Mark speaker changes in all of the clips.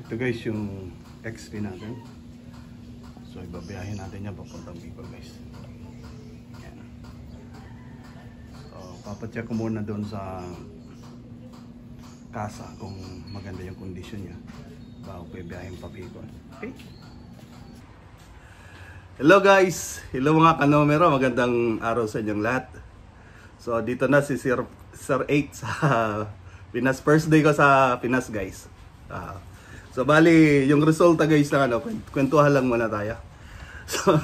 Speaker 1: Ito guys yung XP natin. So ibabiyahin natin yan papuntang Bicol guys. Yan. So papacheck ko muna doon sa kasa kung maganda yung condition niya bago ko ibiyahin pa Bicol. Okay? Hello guys! Hello mga kanomero, magandang araw sa inyong lahat. So dito na si Sir 8 sa Pinas. First day ko sa Pinas guys. So bali yung resulta guys na kwentuhan lang muna tayo. So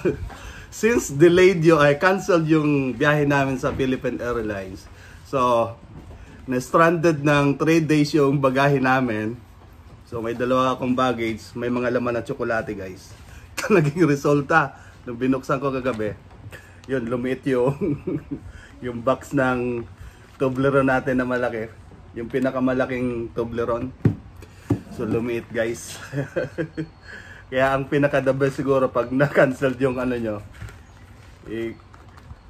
Speaker 1: since delayed I canceled yung biyahe namin sa Philippine Airlines. So na-stranded ng 3 days yung bagahe namin. So may dalawa akong baggage, may mga laman na tsokolate guys. Naging resulta nung binuksan ko kagabi, yun lumiit yung yung box ng Toblerone natin na malaki, yung pinakamalaking Toblerone. So lumiit guys. Kaya ang pinaka the best siguro pag na-cancel yung ano nyo,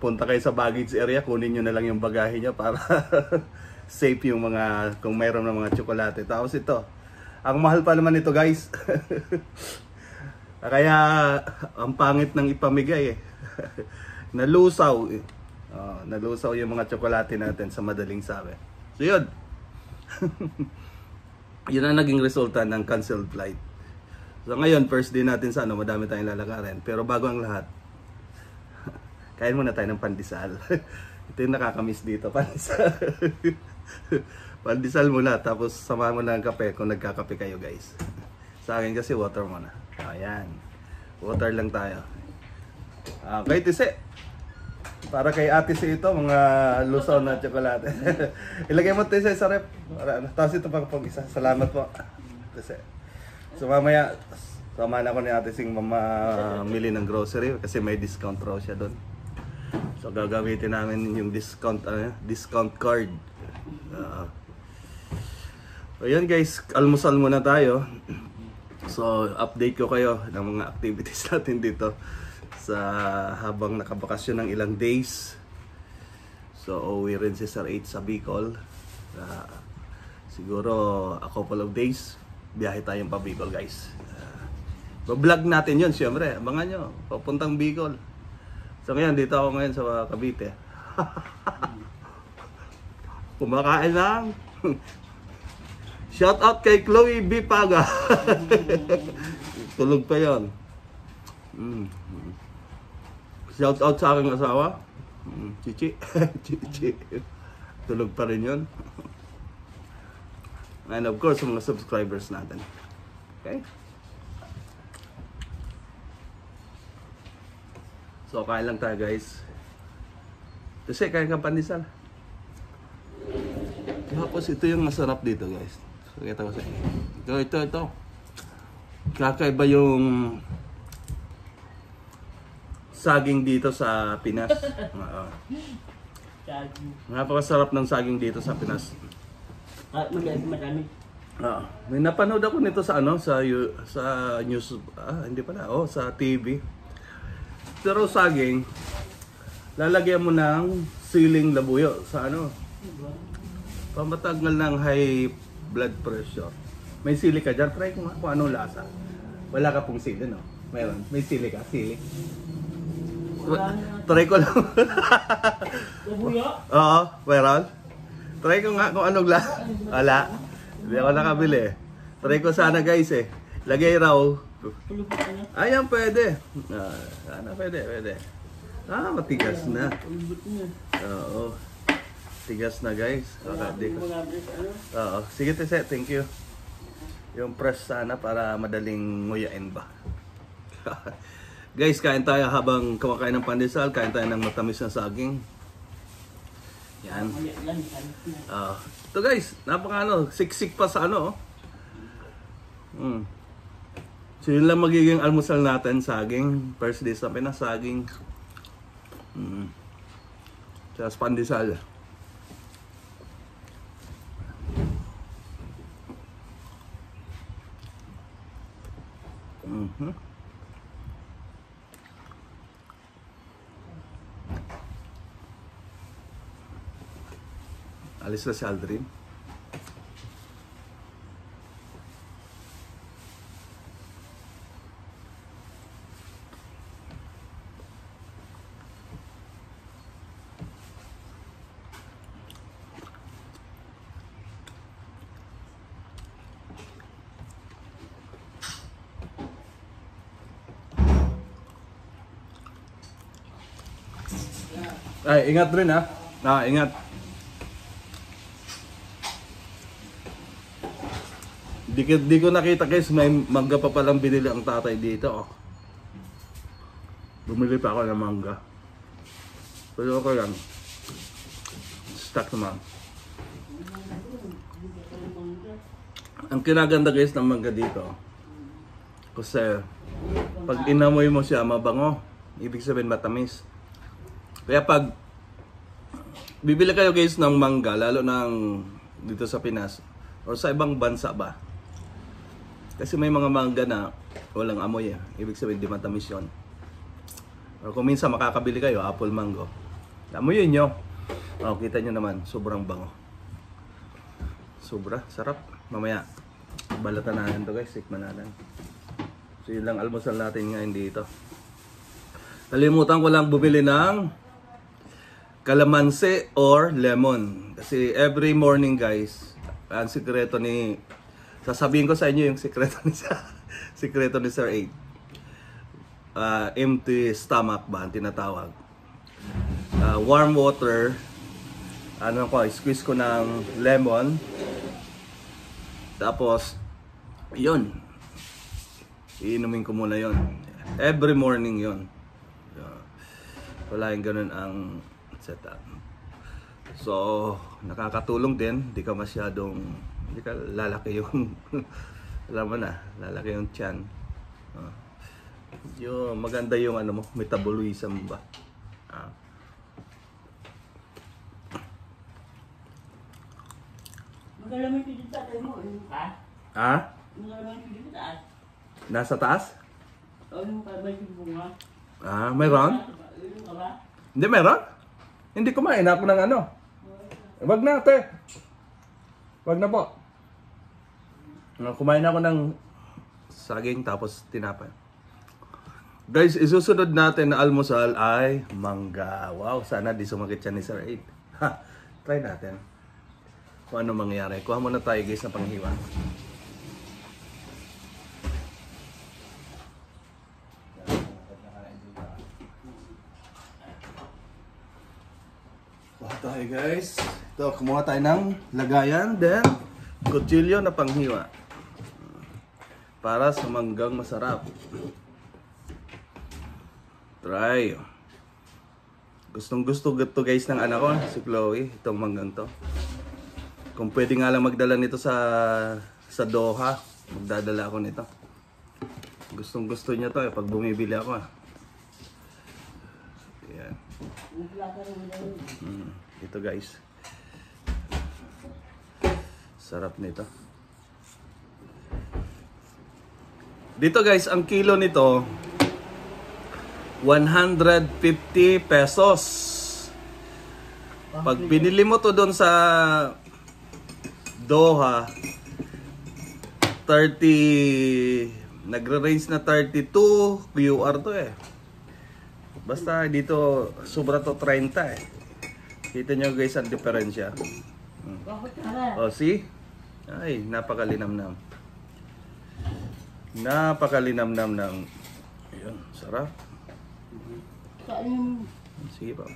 Speaker 1: punta kayo sa baggage area, kunin nyo na lang yung bagahe nyo para safe yung mga, kung mayroon ng mga tsokolate. Tapos ito, ang mahal pa naman ito guys. Kaya ang pangit ng ipamigay nalusaw nalusaw yung mga tsokolate natin sa madaling sabi. So yun. Yun ang naging resulta ng canceled flight. So ngayon first day natin sa madami tayong lalakarin. Pero bago ang lahat, kain muna tayo ng pandesal. Ito yung nakakamiss dito, pandesal. Pandesal muna, tapos samahan mo na ng kape kung nagkakape kayo guys. Sa akin kasi water muna. Ayan. Water lang tayo. Okay, Tise. Para kay Ate Si ito, mga lusaw na tsokolate. Ilagay mo Tise sa rep. Tapos ito pang isa. Salamat po. Tise. So mamaya, samahan ako ni Ate Sing mamili ng grocery kasi may discount raw siya doon. So gagamitin namin yung discount card. So yan guys, almusal muna tayo. So update ko kayo ng mga activities natin dito sa habang nakabakasyon ng ilang days. So uwi rin si Sir 8 sa Bicol. Siguro a couple of days biyahe tayong pa Bicol guys. Vlog natin yun syempre, abangan nyo, papuntang Bicol. So ngayon dito ako ngayon sa Cavite. Kumakain lang. Shout out kay Chloe B. Paga. Tulog pa yon. Shout out sa aking asawa. Chichi. Chichi. Tulog pa rin yon. And of course, mga subscribers natin. Okay? So, kain lang tayo guys. Kasi kain kang pandesal. Tapos ito yung masarap dito guys. So, kita ko sa inyo. Ito. Kakaiba yung saging dito sa Pinas. Napakasarap ng saging dito sa Pinas.
Speaker 2: Marami.
Speaker 1: May napanood ako nito sa sa news, hindi pala, sa TV. Pero saging, lalagyan mo ng siling labuyo sa pamatagal ng high blood pressure. May sili ka dyan, try ko nga kung anong lasa. Wala ka pong sili, no? Meron, may sili ka, sili. Try ko lang.
Speaker 2: Labuyo?
Speaker 1: Oo, meron. Try ko nga kung anong lasa. Wala. Hindi ako nakabili. Try ko sana guys Lagay raw. Ayan, pwede. Pwede. Matigas na. Oo. Tigas na guys. Sige Tese, thank you. Yung press sana para madaling nguyain ba. Guys, kain tayo habang kumakain ng pandesal. Kain tayo ng matamis na saging. Yan. Ito guys, siksik pa sa So yun lang magiging almusal natin, saging. First day sa Pinas, saging. Tapos pandesal. Alis na si Aldrin. Ay, ingat rin ha. Ingat. Di ko nakita guys, may mangga pa palang binili ang tatay dito. Oh. Bumili pa ako ng mangga. Pero okay lang. Stock naman. Ang kinaganda guys ng mangga dito, kasi pag inamoy mo siya mabango, ibig sabihin matamis. Kaya pag bibili kayo guys ng mangga, lalo ng dito sa Pinas o sa ibang bansa ba, kasi may mga mangga na walang amoy eh. Ibig sabihin di matamis yun. O kung minsan makakabili kayo apple mango, amoyin nyo, kita nyo naman sobrang bango, sobra sarap. Mamaya balatan natin to guys, tikman natin. So yun lang almusal natin ngayon dito. Kalimutan ko lang bumili ng kalamansi or lemon. Kasi every morning guys, ang sikreto ni, sasabihin ko sa inyo yung sikreto ni sikreto ni Sir 8. Empty stomach ba ang tinatawag. Warm water, squeeze ko ng lemon. Tapos yun, iinumin ko muna yun. Every morning yun. Wala yung ganun ang setup. So, nakakatulong din. Di ka lalaki yung alam mo na, lalaki yung tiyan. Yung maganda yung metabolism ba.
Speaker 2: Magalaman dito sa tayo mo. Magalaman dito sa taas.
Speaker 1: Nasa taas?
Speaker 2: Yung kabay yung bunga.
Speaker 1: Mayroon? Hindi, meron? Hindi kumain ako ng Wag na, ate. Wag na po. Kumain ako ng saging tapos tinapay. Guys, isusunod natin na almusal ay mangga. Wow, sana di sumakit siya ni Sir 8. Try natin. Kung ano mangyayari. Kuha muna tayo guys na panghiwa. Tayo guys. Ito, kumuha tayo ng lagayan, then kutsilyo na panghiwa. Para sa manggang masarap. Try. Gustong gusto to guys ng anak ko, si Chloe, itong manggang to. Kung pwede nga lang magdala nito sa Doha, magdadala ako nito. Gustong gusto niya to pag bumibili ako. Yan. Ito guys, sarap nito. Dito guys, ang kilo nito 150 pesos. Pag binili mo to doon sa Doha, 30, nagre-range na 32 QR to Basta dito sobra to 30 Kita nyo guys ang diferensya. See? Ay, napakalinamnam. Napakalinamnam ng ayun, sarap. Sige pa.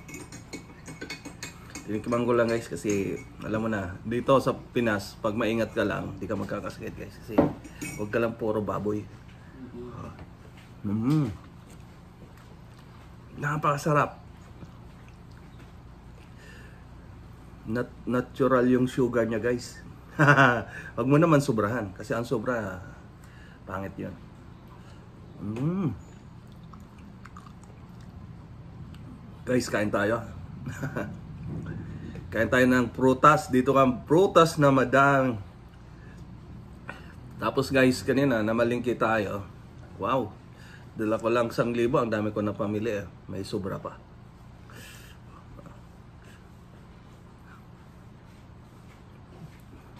Speaker 1: Tinikman ko lang guys kasi alam mo na, dito sa Pinas, pag maingat ka lang, di ka magkakasakit guys. Kasi huwag ka lang puro baboy. Napakasarap. Natural yung sugar niya guys. Wag mo naman sobrahan kasi ang sobra pangit yun. Guys, kain tayo. Kain tayo ng prutas. Dito kang prutas na madang. Tapos guys, kanina namalingki tayo. Wow, dala ko lang 1,000. Ang dami ko na pamili May sobra pa.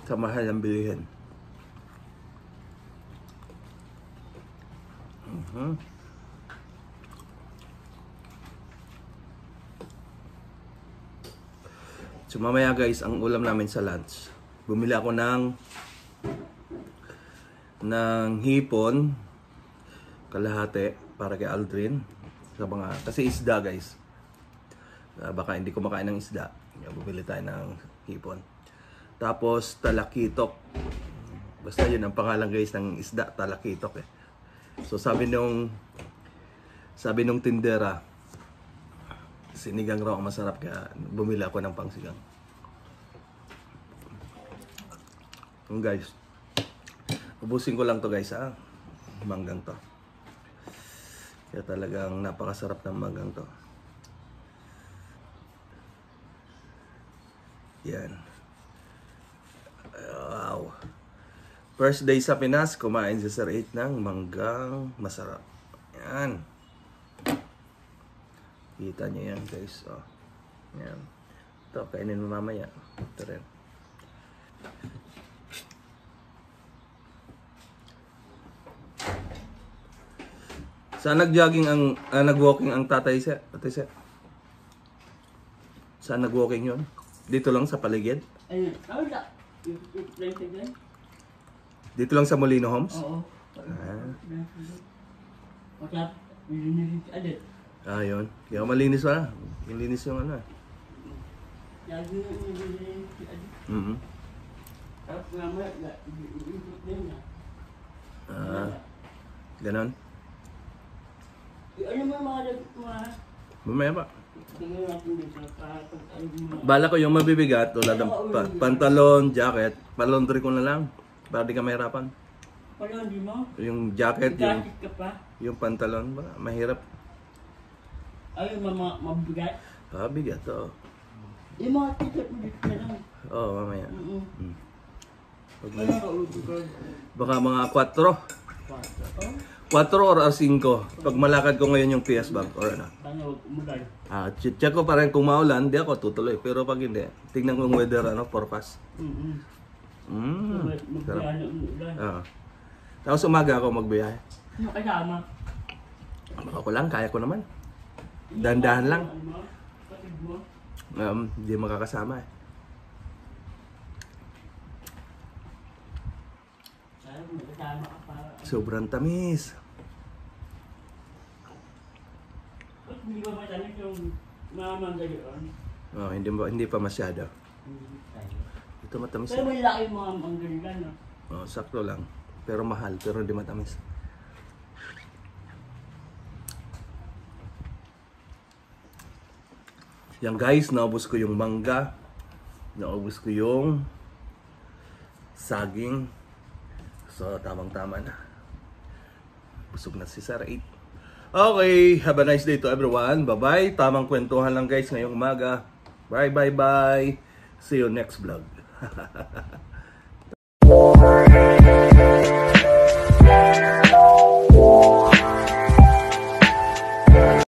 Speaker 1: Sa mahal ang bilihin. So mamaya guys, ang ulam namin sa lunch, bumili ako ng hipon kalahati para kay Aldrin sa kasi isda guys. Baka hindi kumakain ng isda. Bumili tayo ng hipon. Tapos talakitok. Basta yun ang pangalan guys ng isda, talakitok eh. So sabi nung tindera, sinigang raw ang masarap, kaya bumili ako ng pangsigang. Guys, ubusin ko lang to guys ha. Manggang to. Kaya talagang napakasarap ng manggang to. Yan. Wow. First day sa Pinas, kumain si Sir 8 ng manggang masarap. Yan. Kita nyo yan guys. Oh. Yan. Ito, kainin mo mamaya. Ito rin. Saan nag-jogging nag-walking ang tatay siya? Saan nag-walking yun? Dito lang sa paligid?
Speaker 2: Ayun.
Speaker 1: Dito lang sa Molino Homes?
Speaker 2: Oo. Matap, nilinis si Adet.
Speaker 1: Yun. Kaya malinis pa. Malinis yung ano.
Speaker 2: Lagi yung nilinis si Adet. Tapos mamaya, iikot na yun.
Speaker 1: Ganon?
Speaker 2: Ano mo mga
Speaker 1: Mamaya pa.
Speaker 2: tingin natin dito para pag-ano mo.
Speaker 1: Bala ko yung mabibigat, tulad ng pantalon, jacket, palondry ko na lang. Para di ka mahirapan.
Speaker 2: Wala, hindi mo?
Speaker 1: Yung jacket,
Speaker 2: Gasit ka pa?
Speaker 1: yung pantalon, mahirap.
Speaker 2: Ay, mabigat?
Speaker 1: Bigat, oo.
Speaker 2: Yung mga t-shirt mo dito na lang.
Speaker 1: Oo, mamaya.
Speaker 2: Wala ka ulo ka.
Speaker 1: Baka mga 4 or 5. Pag malakad ko ngayon yung PS Bank or ano.
Speaker 2: Sana huwag umulan.
Speaker 1: Check ko pa rin kung maulan, di ako tutuloy. Pero pag hindi, tignan ko yung weather, forecast. Sarap.
Speaker 2: Magbiyahe ng umulan.
Speaker 1: Tapos umaga ako magbiyahe.
Speaker 2: Ano kasama?
Speaker 1: Ako lang, kaya ko naman. Dandahan lang.
Speaker 2: Ano mo? Kapatid mo?
Speaker 1: Hindi makakasama eh.
Speaker 2: Sana magkasama ka para.
Speaker 1: Sobrang tamis.
Speaker 2: Ba't hindi ba matamis yung mamangga yun?
Speaker 1: Hindi pa masyado. Ito matamis.
Speaker 2: Pero may laki yung mga mangga no?
Speaker 1: Sakto lang. Pero mahal, pero hindi matamis. Yan guys, naubos ko yung mangga. Naubos ko yung saging. So, tamang-tama na. Busog na si Sir 8. Okay, have a nice day to everyone. Bye-bye. Tamang kwentuhan lang guys ngayong umaga. Bye. See you next vlog.